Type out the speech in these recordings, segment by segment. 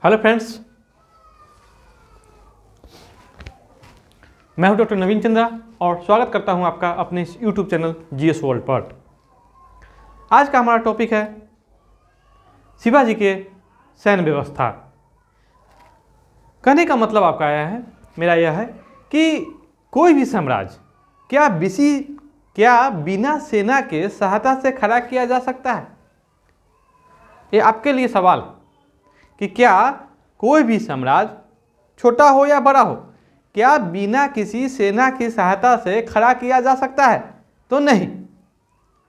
Hello friends, मैं हूं doctor नवीन चंद्रा और स्वागत करता हूं आपका अपने इस यूट्यूब चैनल जीएस वर्ल्ड पर। आज का हमारा टॉपिक है शिवाजी के सैन्य व्यवस्था। कहने का मतलब आपका मेरा यह है कि कोई भी साम्राज्य क्या बिना सेना के सहायता से खड़ा किया जा सकता है? ये आपके लिए सवाल कि क्या कोई भी साम्राज्य, छोटा हो या बड़ा हो, क्या बिना किसी सेना की सहायता से खड़ा किया जा सकता है? तो नहीं।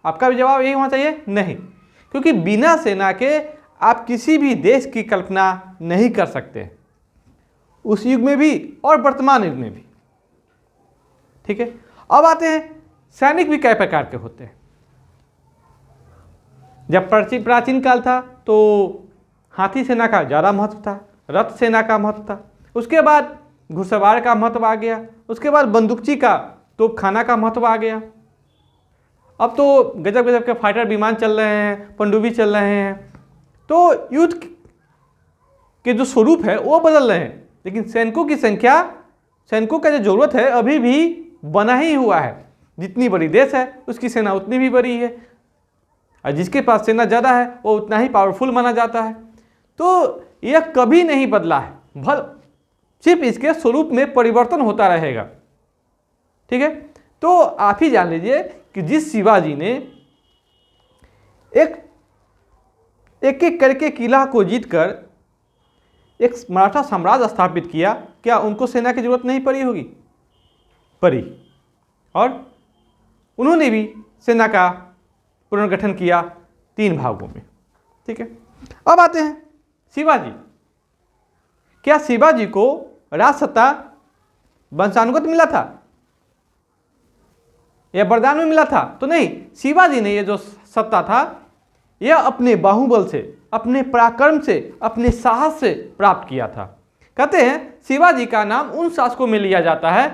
आपका भी जवाब यही होना चाहिए, नहीं, क्योंकि बिना सेना के आप किसी भी देश की कल्पना नहीं कर सकते, उस युग में भी और वर्तमान युग में भी। ठीक है, अब आते हैं सैनिक भी कई प्रकार के होते हैं। जब प्राचीन काल था तो हाथी सेना का ज़्यादा महत्व था, रथ सेना का महत्व था। उसके बाद घुड़सवार का महत्व आ गया, उसके बाद बंदूकची का, तोपखाना का महत्व आ गया। अब तो गजब गजब के फाइटर विमान चल रहे हैं, पनडुब्बी चल रहे हैं। तो युद्ध के जो स्वरूप है वो बदल रहे हैं, लेकिन सैनिकों की संख्या, सैनिकों का जो जरूरत है अभी भी बना ही हुआ है। जितनी बड़ी देश है उसकी सेना उतनी भी बड़ी है, और जिसके पास सेना ज़्यादा है वो उतना ही पावरफुल माना जाता है। तो यह कभी नहीं बदला है, सिर्फ इसके स्वरूप में परिवर्तन होता रहेगा। ठीक है, तो आप ही जान लीजिए कि जिस शिवाजी ने एक एक करके किला को जीतकर एक मराठा साम्राज्य स्थापित किया, क्या उनको सेना की जरूरत नहीं पड़ी होगी? पड़ी, और उन्होंने भी सेना का पुनर्गठन किया 3 भागों में। ठीक है, अब आते हैं शिवाजी। क्या शिवाजी को राज सत्ता वंशानुगत मिला था या वरदान में मिला था? तो नहीं, शिवाजी ने ये जो सत्ता था यह अपने बाहुबल से, अपने पराक्रम से, अपने साहस से प्राप्त किया था। कहते हैं शिवाजी का नाम उन शासकों में लिया जाता है,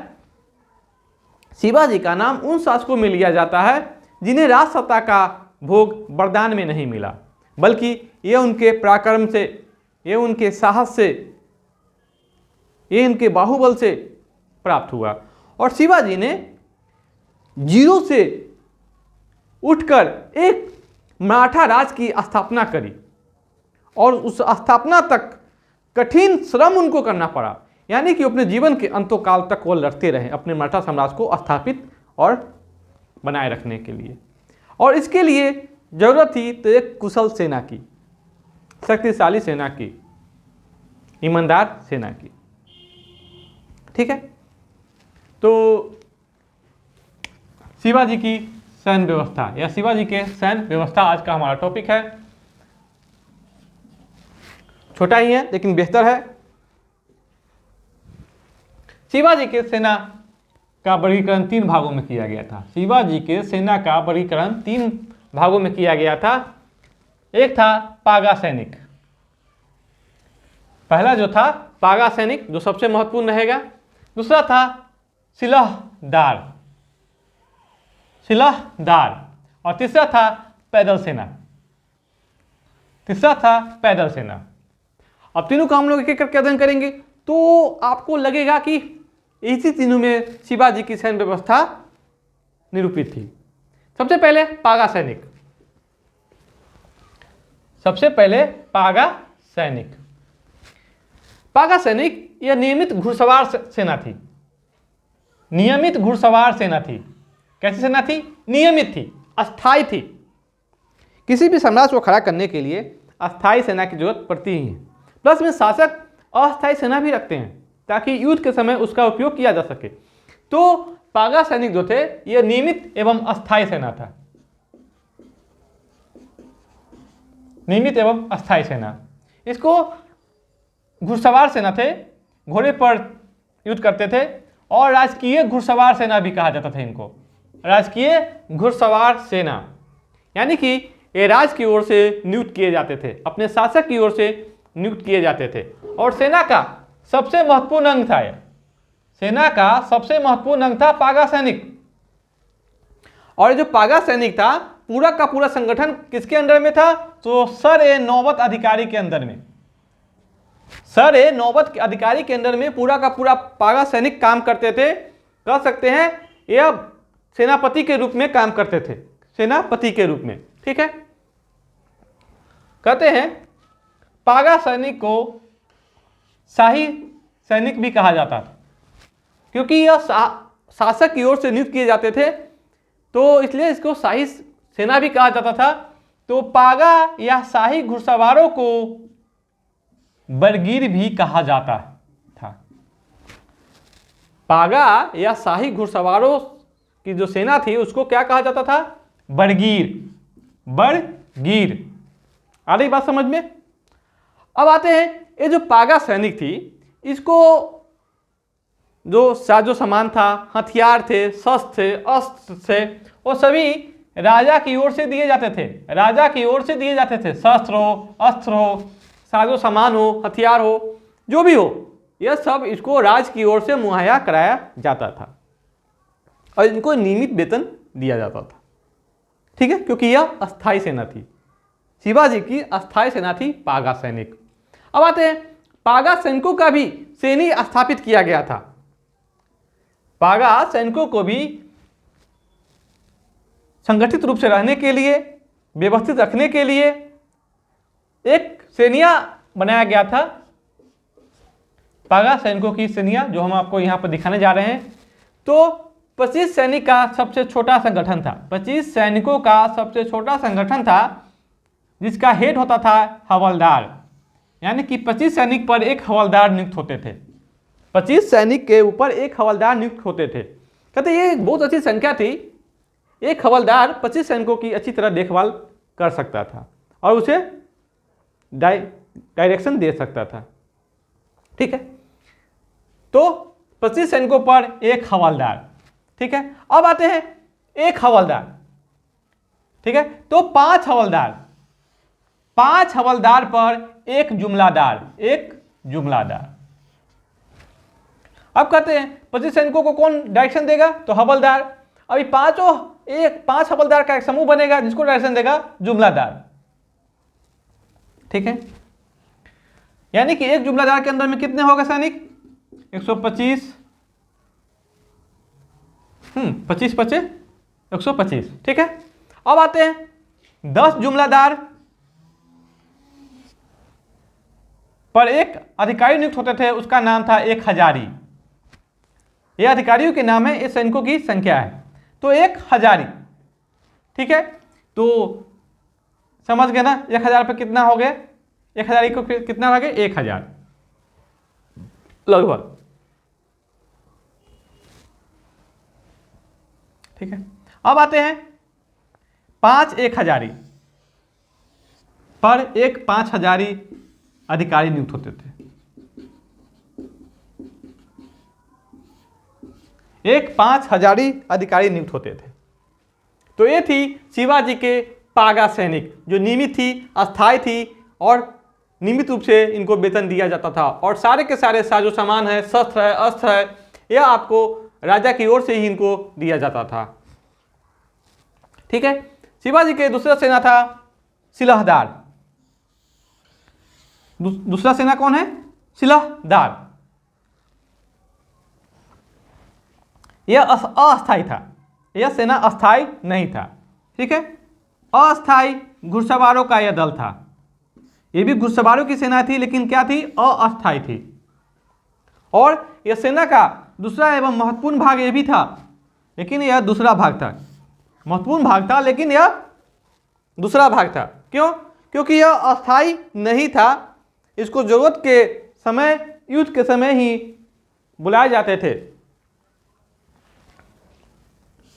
शिवाजी का नाम उन शासकों में लिया जाता है जिन्हें राज सत्ता का भोग वरदान में नहीं मिला, बल्कि यह उनके पराक्रम से, ये उनके साहस से, ये इनके बाहुबल से प्राप्त हुआ। और शिवाजी ने जीरो से उठकर एक मराठा राज की स्थापना करी, और उस स्थापना तक कठिन श्रम उनको करना पड़ा, यानी कि अपने जीवन के अंतकाल तक वो लड़ते रहे अपने मराठा साम्राज्य को स्थापित और बनाए रखने के लिए। और इसके लिए जरूरत थी तो एक कुशल सेना की, शक्तिशाली सेना की, ईमानदार सेना की। ठीक है, तो शिवाजी की सैन्य व्यवस्था या शिवाजी के सैन्य व्यवस्था आज का हमारा टॉपिक है। छोटा ही है लेकिन बेहतर है। शिवाजी के सेना का वर्गीकरण 3 भागों में किया गया था। शिवाजी के सेना का वर्गीकरण 3 भागों में किया गया था। एक था पागा सैनिक, पहला जो था पागा सैनिक, जो सबसे महत्वपूर्ण रहेगा। दूसरा था सिलहदार, और तीसरा था पैदल सेना। अब तीनों का हम लोग एक एक करके अध्ययन करेंगे तो आपको लगेगा कि इसी तीनों में शिवाजी की सैन्य व्यवस्था निरूपित थी। सबसे पहले पागा सैनिक यह नियमित घुड़सवार सेना थी। कैसी सेना थी? नियमित थी, अस्थाई थी। किसी भी साम्राज्य को खड़ा करने के लिए अस्थाई सेना की जरूरत पड़ती ही है। प्लस में शासक अस्थाई सेना भी रखते हैं ताकि युद्ध के समय उसका उपयोग किया जा सके। तो पागा सैनिक जो थे यह नियमित एवं अस्थाई सेना। इसको घुड़सवार सेना थे, घोड़े पर युद्ध करते थे, और राजकीय घुड़सवार सेना भी कहा जाता था इनको। राजकीय घुड़सवार सेना यानी कि ये राज की ओर से नियुक्त किए जाते थे, अपने शासक की ओर से नियुक्त किए जाते थे। और सेना का सबसे महत्वपूर्ण अंग था पागा सैनिक। और जो पागा सैनिक था पूरा का पूरा संगठन किसके अंडर में था? तो सर ए नौबत अधिकारी के अंदर में। सर नौबत के अधिकारी के अंदर में पूरा का पूरा पागा सैनिक काम करते थे, कह सकते हैं यह सेनापति के रूप में काम करते थे, सेनापति के रूप में। ठीक है, कहते हैं पागा सैनिक को शाही सैनिक भी कहा जाता था, क्योंकि यह शासक की ओर से नियुक्त किए जाते थे, तो इसलिए इसको शाही सेना भी कहा जाता था। तो पागा या शाही घुड़सवारों को बरगीर भी कहा जाता था। पागा या शाही घुड़सवारों की जो सेना थी उसको क्या कहा जाता था? बरगीर, बरगीर। आ रही बात समझ में? अब आते हैं, ये जो पागा सैनिक थी, इसको जो साजो सामान था, हथियार थे, शस्त्र थे, अस्त्र थे, वो सभी राजा की ओर से दिए जाते थे। राजा की ओर से दिए जाते थे, शस्त्र हो, अस्त्र हो, साजो सामान हो, हथियार हो, जो भी हो, यह सब इसको राज की ओर से मुहैया कराया जाता था और इनको नियमित वेतन दिया जाता था। ठीक है, क्योंकि यह अस्थायी सेना थी, शिवाजी की अस्थायी सेना थी पागा सैनिक। अब आते हैं, पागा सैनिकों का भी सैनी स्थापित किया गया था। पागा सैनिकों को भी संगठित रूप से रहने के लिए, व्यवस्थित रखने के लिए एक सेनिया बनाया गया था। पागा सैनिकों की सेनिया जो हम आपको यहाँ पर दिखाने जा रहे हैं, तो 25 सैनिक का सबसे छोटा संगठन था। 25 सैनिकों का सबसे छोटा संगठन था, जिसका हेड होता था हवलदार, यानी कि 25 सैनिक पर एक हवलदार नियुक्त होते थे। 25 सैनिक के ऊपर एक हवलदार नियुक्त होते थे। कहते ये एक बहुत अच्छी संख्या थी। एक हवलदार 25 सैनिकों की अच्छी तरह देखभाल कर सकता था और उसे डायरेक्शन दे सकता था। ठीक है, तो 25 सैनिकों पर एक हवलदार। ठीक है, अब आते हैं एक हवलदार। ठीक है, तो 5 हवलदार, 5 हवलदार पर एक जुमलादार, एक जुमलादार। अब कहते हैं 25 सैनिकों को कौन डायरेक्शन देगा? तो हवलदार। अभी 5 हवलदार का एक समूह बनेगा जिसको डायरेक्शन देगा जुमलादार। ठीक है, यानी कि एक जुमलादार के अंदर में कितने हो गए सैनिक? 125, 25 बचे 125। ठीक है, अब आते हैं 10 जुमलादार पर एक अधिकारी नियुक्त होते थे, उसका नाम था एक हजारी। यह अधिकारियों के नाम है, ये सैनिकों की संख्या है, तो एक हजारी। ठीक है, तो समझ गए ना 1000 पे कितना हो गए? 1000 को कितना हो गए? 1000 लगभग। ठीक है, अब आते हैं 5 एक हजारी पर एक 5 हजारी अधिकारी नियुक्त होते थे। एक 5 हजारी अधिकारी नियुक्त होते थे। तो ये थी शिवाजी के पागा सैनिक, जो नियमित थी, अस्थायी थी और नियमित रूप से इनको वेतन दिया जाता था। और सारे के सारे साजो सामान है, शस्त्र है, अस्त्र है, यह आपको राजा की ओर से ही इनको दिया जाता था। ठीक है, शिवाजी के दूसरा सेना था सिलहदार। दूसरा सेना कौन है? सिलहदार। यह अस्थायी था, यह सेना अस्थायी नहीं था। ठीक है, अस्थायी घुड़सवारों का यह दल था। यह भी घुड़सवारों की सेना थी, लेकिन क्या थी? अस्थायी थी। और यह सेना का दूसरा एवं महत्वपूर्ण भाग यह भी था, लेकिन यह दूसरा भाग था। महत्वपूर्ण भाग था, लेकिन यह दूसरा भाग था। क्यों? क्योंकि यह अस्थायी नहीं था। इसको जरूरत के समय, युद्ध के समय ही बुलाए जाते थे।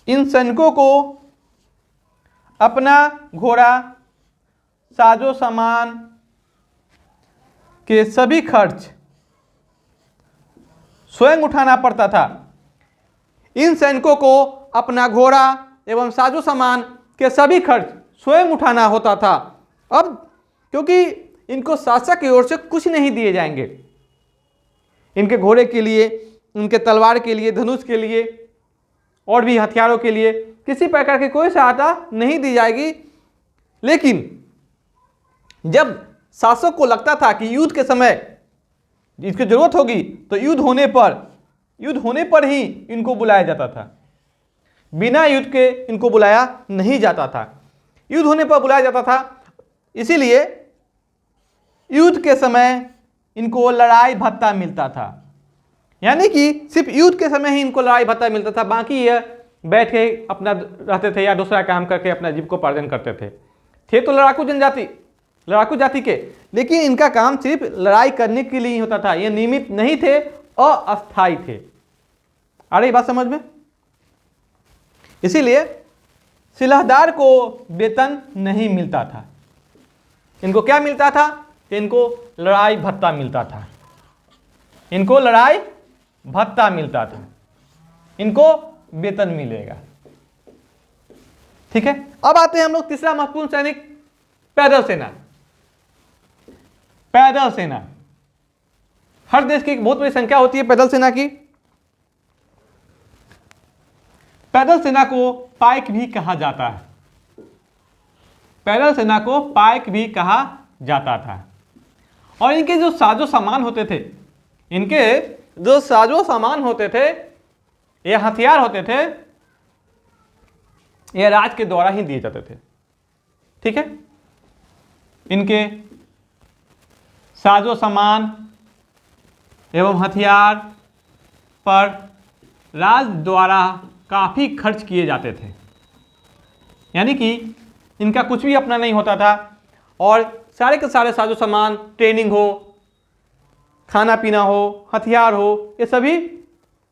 इन सैनिकों को अपना घोड़ा, साजो सामान के सभी खर्च स्वयं उठाना पड़ता था। इन सैनिकों को अपना घोड़ा एवं साजो सामान के सभी खर्च स्वयं उठाना होता था। अब क्योंकि इनको शासक की ओर से कुछ नहीं दिए जाएंगे, इनके घोड़े के लिए, इनके तलवार के लिए, धनुष के लिए और भी हथियारों के लिए किसी प्रकार की कोई सहायता नहीं दी जाएगी। लेकिन जब शासक को लगता था कि युद्ध के समय इसकी जरूरत होगी तो युद्ध होने पर ही इनको बुलाया जाता था, बिना युद्ध के इनको बुलाया नहीं जाता था, युद्ध होने पर बुलाया जाता था। इसीलिए युद्ध के समय इनको लड़ाई भत्ता मिलता था, यानी कि सिर्फ युद्ध के समय ही इनको लड़ाई भत्ता मिलता था, बाकी ये बैठ के अपना रहते थे या दूसरा काम करके अपना जीविकोपार्जन करते थे तो लड़ाकू जाति के, लेकिन इनका काम सिर्फ लड़ाई करने के लिए ही होता था, ये नियमित नहीं थे, अस्थायी थे। आ रही बात समझ में? इसीलिए सिलहदार को वेतन नहीं मिलता था। इनको क्या मिलता था? इनको लड़ाई भत्ता मिलता था, इनको लड़ाई भत्ता मिलता था, इनको वेतन मिलेगा। ठीक है, अब आते हैं हम लोग तीसरा महत्वपूर्ण सैनिक, पैदल सेना। पैदल सेना, हर देश की एक बहुत बड़ी संख्या होती है पैदल सेना की। पैदल सेना को पाइक भी कहा जाता है, पैदल सेना को पाइक भी कहा जाता था। और इनके जो साजो सामान होते थे, इनके जो साजो सामान होते थे, ये हथियार होते थे, ये राज के द्वारा ही दिए जाते थे। ठीक है, इनके साजो सामान एवं हथियार पर राज द्वारा काफ़ी खर्च किए जाते थे, यानी कि इनका कुछ भी अपना नहीं होता था, और सारे के सारे साजो सामान, ट्रेनिंग हो, खाना पीना हो, हथियार हो, ये सभी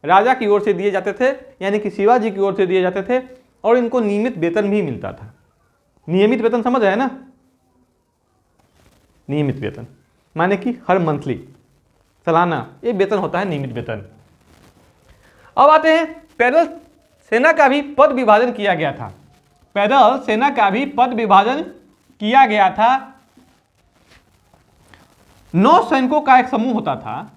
राजा की ओर से दिए जाते थे, यानी कि शिवाजी की ओर से दिए जाते थे, और इनको नियमित वेतन भी मिलता था। नियमित वेतन समझ रहे हैं ना? नियमित वेतन माने कि हर मंथली, सालाना, ये वेतन होता है नियमित वेतन। अब आते हैं, पैदल सेना का भी पद विभाजन किया गया था। पैदल सेना का भी पद विभाजन किया गया था। 9 सैनिकों का एक समूह होता था,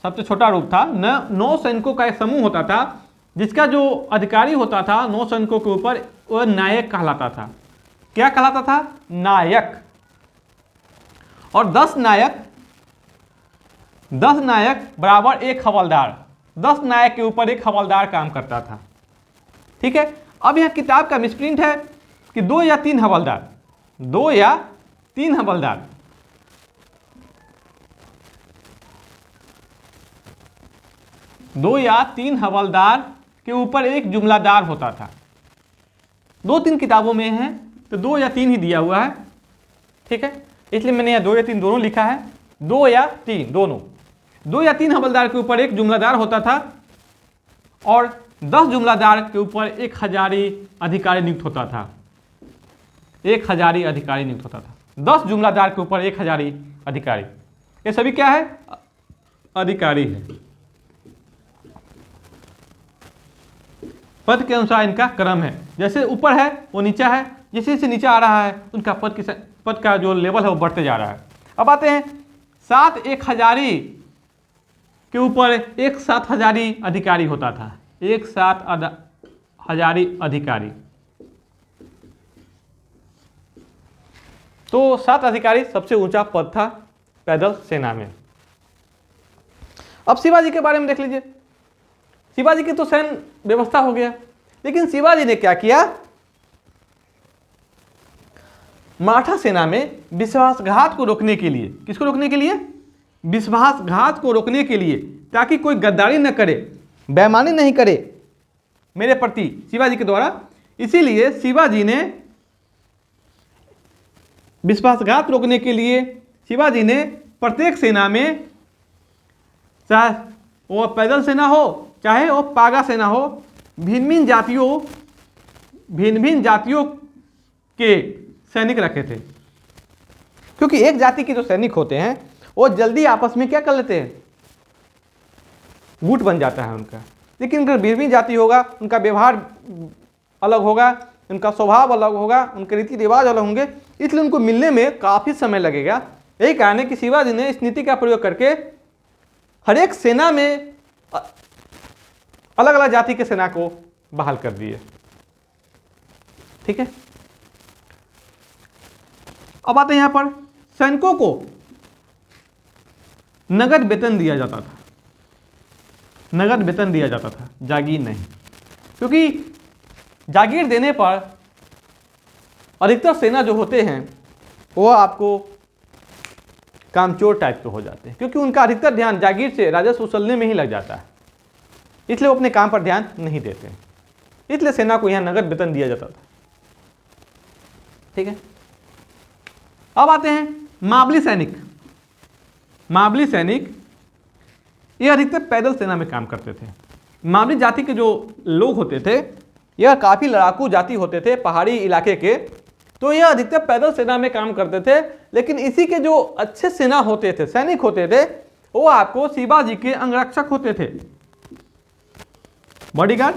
सबसे छोटा रूप था। 9 सैनिकों का एक समूह होता था, जिसका जो अधिकारी होता था 9 सैनिकों के ऊपर, वह नायक कहलाता था। क्या कहलाता था? नायक। और 10 नायक बराबर एक हवलदार, 10 नायक के ऊपर एक हवलदार काम करता था। ठीक है, अब यह किताब का मिसप्रिंट है कि 2 या 3 हवलदार, 2 या 3 हवलदार। दो या तीन हवलदार के ऊपर एक जुमलादार होता था। 2-3 किताबों में है तो 2 या 3 ही दिया हुआ है। ठीक है, इसलिए मैंने यहाँ 2 या 3 दोनों लिखा है, 2 या 3 दोनों। 2 या 3 हवलदार के ऊपर एक जुमलादार होता था, और 10 जुमलादार के ऊपर एक हजारी अधिकारी नियुक्त होता था। 1 हजारी अधिकारी नियुक्त होता था। 10 जुमलादार के ऊपर 1 हजारी अधिकारी, ये सभी क्या है? अधिकारी है। पद के अनुसार इनका क्रम है, जैसे ऊपर है वो नीचा है, जैसे जैसे नीचे आ रहा है उनका पद का जो लेवल है वो बढ़ते जा रहा है। अब आते हैं 7 1 हजारी के ऊपर एक 7 हजारी अधिकारी होता था। 1 7 हजारी अधिकारी, तो 7 अधिकारी सबसे ऊंचा पद था पैदल सेना में। अब शिवाजी के बारे में देख लीजिए। शिवाजी की तो सैन्य व्यवस्था हो गया, लेकिन शिवाजी ने क्या किया? मराठा सेना में विश्वासघात को रोकने के लिए, किसको रोकने के लिए? विश्वासघात को रोकने के लिए, ताकि कोई गद्दारी न करे, बेईमानी नहीं करे मेरे प्रति शिवाजी के द्वारा। इसीलिए शिवाजी ने विश्वासघात रोकने के लिए शिवाजी ने प्रत्येक सेना में, चाहे वो पैदल सेना हो चाहे वो पागा सेना हो, भिन्न भिन्न जातियों के सैनिक रखे थे। क्योंकि एक जाति के जो सैनिक होते हैं वो जल्दी आपस में क्या कर लेते हैं? गुट बन जाता है उनका। लेकिन अगर भिन्न जाति होगा, उनका व्यवहार अलग होगा, उनका स्वभाव अलग होगा, उनके रीति रिवाज अलग होंगे, इसलिए उनको मिलने में काफ़ी समय लगेगा। यही कारण है कि शिवाजी ने इस नीति का प्रयोग करके हर एक सेना में अलग अलग जाति के सेना को बहाल कर दिए। ठीक है, अब आते हैं यहां पर सैनिकों को नगद वेतन दिया जाता था, नगद वेतन दिया जाता था, जागीर नहीं। क्योंकि जागीर देने पर अधिकतर सेना जो होते हैं वो आपको कामचोर टाइप के हो जाते हैं, क्योंकि उनका अधिकतर ध्यान जागीर से राजस्व वसूलने में ही लग जाता है, इसलिए वो अपने काम पर ध्यान नहीं देते हैं। इसलिए सेना को यहाँ नगद वेतन दिया जाता था। ठीक है, अब आते हैं मावली सैनिक। मावली सैनिक ये अधिकतर पैदल सेना में काम करते थे। मावली जाति के जो लोग होते थे यह काफ़ी लड़ाकू जाति होते थे पहाड़ी इलाके के, तो यह अधिकतर पैदल सेना में काम करते थे। लेकिन इसी के जो अच्छे सेना होते थे, सैनिक होते थे, वो आपको शिवाजी के अंगरक्षक होते थे, बॉडीगार्ड।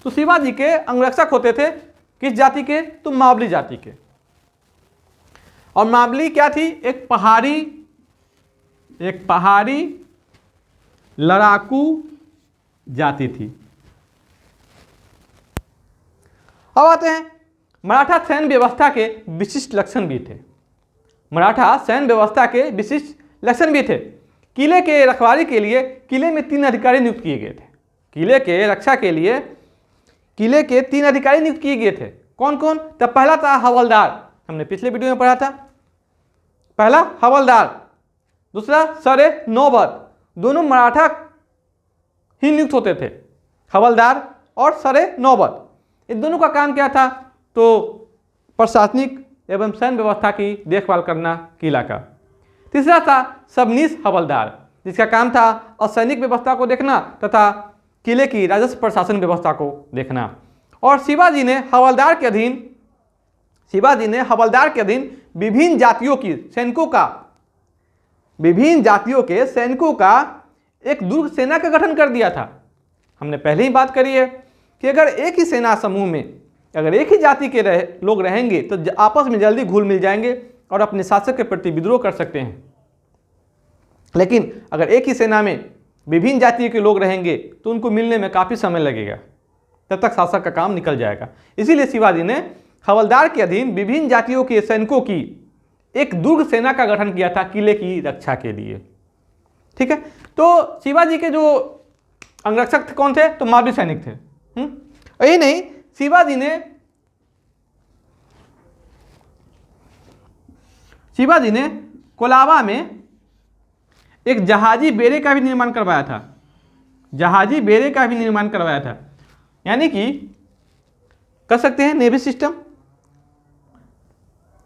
तो शिवाजी के अंगरक्षक होते थे किस जाति के? तो मावली जाति के। और मावली क्या थी? एक पहाड़ी लड़ाकू जाति थी। अब आते हैं मराठा सैन्य व्यवस्था के विशिष्ट लक्षण भी थे। मराठा सैन्य व्यवस्था के विशिष्ट लक्षण भी थे। किले के रखवाली के लिए किले में 3 अधिकारी नियुक्त किए गए थे। किले के रक्षा के लिए किले के 3 अधिकारी नियुक्त किए गए थे। कौन कौन? तो पहला था हवलदार, हमने पिछले वीडियो में पढ़ा था। पहला हवलदार, दूसरा सरे नौबत। दोनों मराठा ही नियुक्त होते थे, हवलदार और सरे नौबत। इन दोनों का काम क्या था? तो प्रशासनिक एवं सैन्य व्यवस्था की देखभाल करना किला का। तीसरा था सबनीस हवलदार, जिसका काम था असैनिक व्यवस्था को देखना तथा किले की राजस्व प्रशासन व्यवस्था को देखना। और शिवाजी ने हवलदार के अधीन विभिन्न जातियों के सैनिकों का एक दुर्ग सेना का गठन कर दिया था। हमने पहले ही बात करी है कि अगर एक ही सेना समूह में अगर एक ही जाति के लोग रहेंगे तो आपस में जल्दी घुल मिल जाएंगे और अपने शासक के प्रति विद्रोह कर सकते हैं। लेकिन अगर एक ही सेना में विभिन्न जातियों के लोग रहेंगे तो उनको मिलने में काफ़ी समय लगेगा, तब तक शासक का काम निकल जाएगा। इसीलिए शिवाजी ने हवलदार के अधीन विभिन्न जातियों के सैनिकों की एक दुर्ग सेना का गठन किया था किले की रक्षा के लिए। ठीक है, तो शिवाजी के जो अंगरक्षक थे कौन थे? तो मावली सैनिक थे। यही नहीं, शिवाजी ने कोलाबा में एक जहाजी बेड़े का भी निर्माण करवाया था। यानी कि कह सकते हैं नेवी सिस्टम,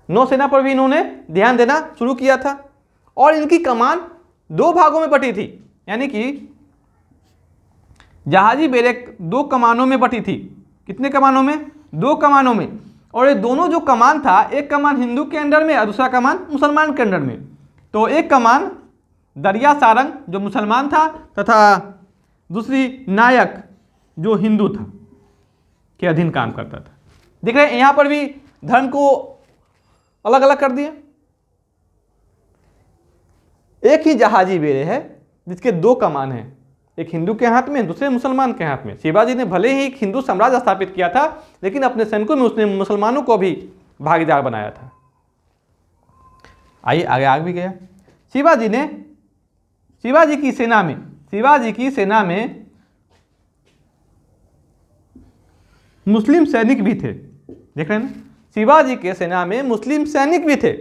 नौसेना पर भी इन्होंने ध्यान देना शुरू किया था। और इनकी कमान 2 भागों में बटी थी, यानी कि जहाजी बेड़े 2 कमानों में बटी थी। कितने कमानों में? 2 कमानों में। और ये दोनों जो कमान था, एक कमान हिंदू के अंडर में और दूसरा कमान मुसलमान के अंडर में। तो एक कमान दरिया सारंग जो मुसलमान था तथा दूसरी नायक जो हिंदू था के अधीन काम करता था। देख रहे हैं यहाँ पर भी धर्म को अलग अलग कर दिया। एक ही जहाजी बेड़े है जिसके 2 कमान हैं, एक हिंदू के हाथ में, दूसरे मुसलमान के हाथ में। शिवाजी ने भले ही एक हिंदू साम्राज्य स्थापित किया था, लेकिन अपने सैनिकों में उसने मुसलमानों को भी भागीदार बनाया था। आइए आगे भी गया। शिवाजी की सेना में मुस्लिम सैनिक भी थे। देख रहे हैं ना, शिवाजी के सेना में मुस्लिम सैनिक भी थे।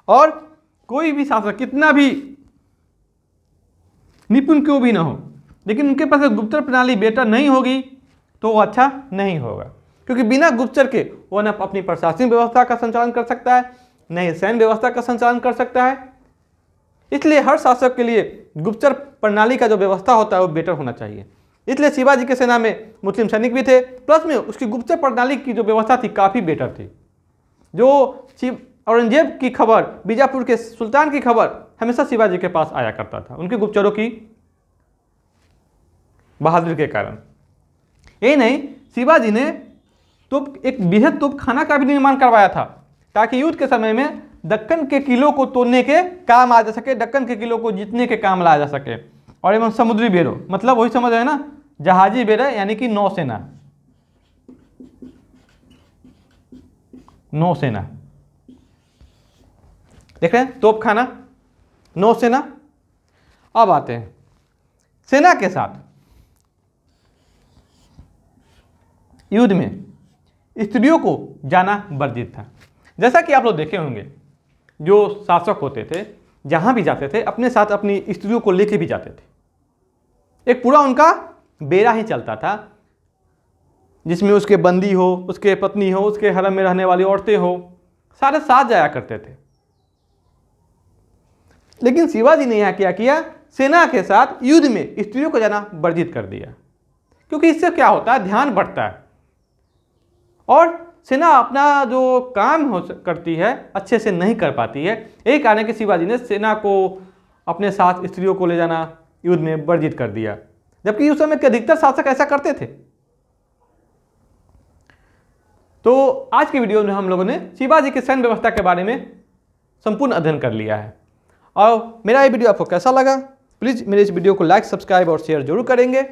और कोई भी शासक कितना भी निपुण क्यों भी ना हो, लेकिन उनके पास गुप्तचर प्रणाली बेटर नहीं होगी तो वो अच्छा नहीं होगा। क्योंकि बिना गुप्तचर के वो न अपनी प्रशासनिक व्यवस्था का संचालन कर सकता है, न ही सैन्य व्यवस्था का संचालन कर सकता है। इसलिए हर शासक के लिए गुप्तचर प्रणाली का जो व्यवस्था होता है वो बेटर होना चाहिए। इसलिए शिवाजी के सेना में मुस्लिम सैनिक भी थे, प्लस में उसकी गुप्तचर प्रणाली की जो व्यवस्था थी काफ़ी बेटर थी। जो औरंगजेब की खबर, बीजापुर के सुल्तान की खबर हमेशा शिवाजी के पास आया करता था, उनके गुप्तचरों की बहादुरी के कारण। यही नहीं, शिवाजी ने एक बृहद तोपखाना का भी निर्माण करवाया था, ताकि युद्ध के समय में दक्कन के किलों को तोड़ने के काम आ जा सके, दक्कन के किलों को जीतने के काम लाया जा सके। और एवं समुद्री बेड़ो, मतलब वही समझ रहे हैं ना, जहाजी बेड़ा यानी कि नौसेना। देख रहे हैं, तोपखाना, नौसेना, अब आते हैं सेना के साथ युद्ध में स्त्रियों को जाना वर्जित था। जैसा कि आप लोग देखे होंगे, जो शासक होते थे जहाँ भी जाते थे अपने साथ अपनी स्त्रियों को लेके भी जाते थे। एक पूरा उनका बेड़ा ही चलता था जिसमें उसके बंदी हो, उसके पत्नी हो, उसके हरम में रहने वाली औरतें हो, सारे साथ जाया करते थे। लेकिन शिवाजी ने यहाँ क्या किया, सेना के साथ युद्ध में स्त्रियों को जाना वर्जित कर दिया, क्योंकि इससे क्या होता है, ध्यान बढ़ता है और सेना अपना जो काम करती है अच्छे से नहीं कर पाती है। यही कारण है कि शिवाजी ने सेना को अपने साथ स्त्रियों को ले जाना युद्ध में वर्जित कर दिया, जबकि उस समय के अधिकतर शासक ऐसा करते थे। तो आज की वीडियो में हम लोगों ने शिवाजी की सैन्य व्यवस्था के बारे में संपूर्ण अध्ययन कर लिया है। और मेरा ये वीडियो आपको कैसा लगा, प्लीज़ मेरे इस वीडियो को लाइक, सब्सक्राइब और शेयर जरूर करेंगे।